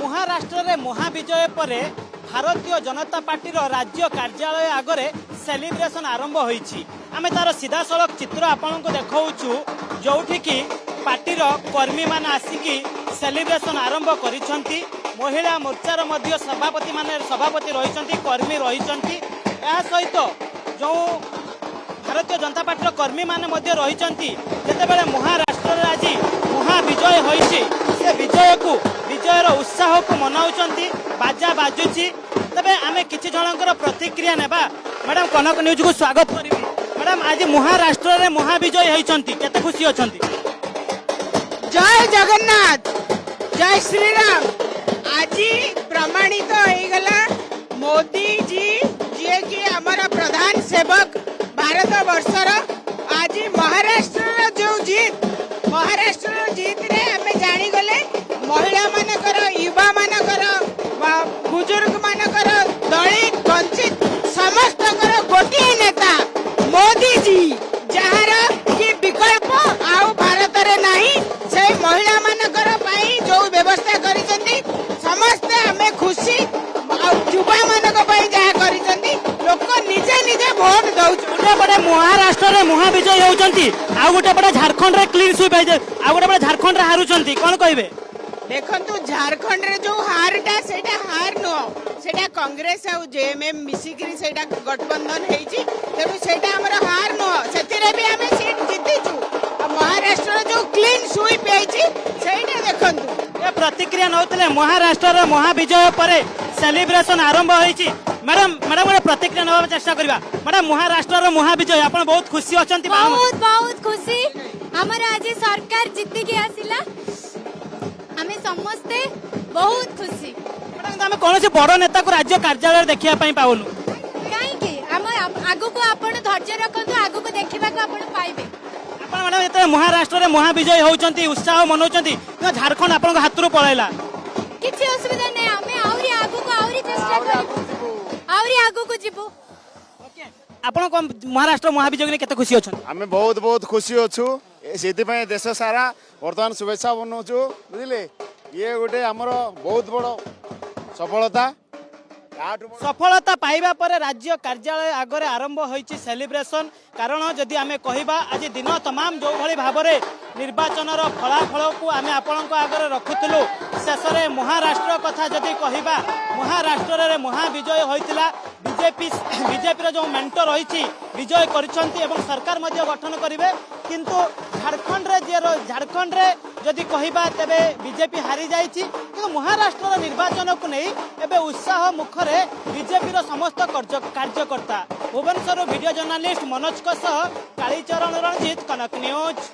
महाराष्ट्र में महाविजय पर भारतीय जनता पार्टी राज्य कार्यालय आगे सेलिब्रेशन आरंभ होईछि। आमे तार सीधा सड़क चित्र आपन को देखाऊछु जोठी की पार्टी कर्मी मान आसिकी सेलिब्रेशन आरंभ करिसंती। महिला मोर्चार मध्य सभापति माने सभापति रहिसंती, कर्मी रहिसंती। या सहित जो भारतीय जनता पार्टी कर्मी माने मध्य रहिसंती। जेतेबेले महाराष्ट्र रे आज महाविजय होईछि से विजय को विजयर उत्साह को मनाउचंती, बाजा बाजुची। तबे आमे किछि जनकर प्रतिक्रिया नेबा। मैडम कनक न्यूज को स्वागत करिबी। मैडम आज महाराष्ट्र रे महाविजय होईचंती, केते खुशी अछंती? जय जगन्नाथ, जय श्री राम। आज प्रमाणित हो गला मोदी जी जे कि हमारा प्रधान सेवक भारत वर्षर आज महाराष्ट्र जो जीत, महाराष्ट्र जीत रे हमें जानी गले महिला मानकर, युवा मानकर, बुजुर्ग मानकर, दलित वंचित समस्त गोटे नेता मोदी जी जहार कि विकल्प आउ भारत रे नहीं। से महिला मानकर पाई जो व्यवस्था करिसेंती समस्त हमें खुशी। युवा मानक पाई जहा करिसेंती लोक निजे निजे वोट दउछ। गोटे पटे महाराष्ट्र रे महाविजय होउचंती, आ गोटे पटे झारखंड रे क्लीन स्वीप है, आ गोटे पटे झारखंड रे हारुचंती। कोन कहबे? देखंतु झारखंड रे जो हारटा सेटा हार नो, सेटा कांग्रेस आ जेएमएम मिसिकरी सेटा गठबंधन हेची। तेनु सेटा हमर हार नो, सेतिरे भी हमें सीट जीतिचु। महाराष्ट्र रे जो क्लीन स्वीप हेची सेटा देखंतु। ए प्रतिक्रिया नउतले महाराष्ट्र रे महाविजय परे सेलिब्रेशन आरंभ होईची। मैडम गोटे प्रतिक्रिया नबा चेष्टा करबा। मैडम महाराष्ट्र रे महाविजय आपण बहुत खुशी अछंती? बहुत बहुत खुशी। हमर आज सरकार जीति के आसिला, हमें समस्ते बहुत खुशी। मैडम हम कौन से बड़ नेता को राज्य कार्यालय देखिया पई पाउनु? काहेकि हम आगु को आपण धैर्य रखंतु, आगु को देखिबा को आपण पाइबे। आपण मैडम एते महाराष्ट्र रे महाविजय होउचंती, उत्साह मनौचंती, झारखंड आपण को हाथ रो पळैला, किछि असुविधा नै। हमें आउरी आगु को आउरी चेष्टा करिबो, आउरी आगु को जिवो। ओके, आपण को महाराष्ट्र महाविजय ने केते खुशी अछन? आमे बहुत बहुत खुशी अछु। सेति पय देश सारा वर्तमान शुभेच्छा बनौछु, बुझिले। ये गोटे हमर बहुत बड़ सफलता। सफलता पाइबा पर राज्य कार्यालय आगे आरंभ होईची सेलिब्रेशन। कारण जदि आमे कहिबा आज दिन तमाम जो भली भाबरे निर्वाचन फलाफल को आमे आपनक आगे रखुतलु, शेष रे महाराष्ट्र कथा जदि कहिबा महाराष्ट्र रे महाविजय होइतिला। बीजेपी जो मेंटर रही विजय करिसंती एवं सरकार मध्य गठन करिवे। किंतु झारखंड रे जदि कहिबा तेबे बीजेपी हारी जाइछि। किंतु महाराष्ट्र निर्वाचन को नहीं एबे उत्साह मुखरे बीजेपी समस्त कार्यकर्ता। भुवनेश्वर वीडियो जर्नालिस्ट मनोज कालीचरण रंजीत, कनक न्यूज।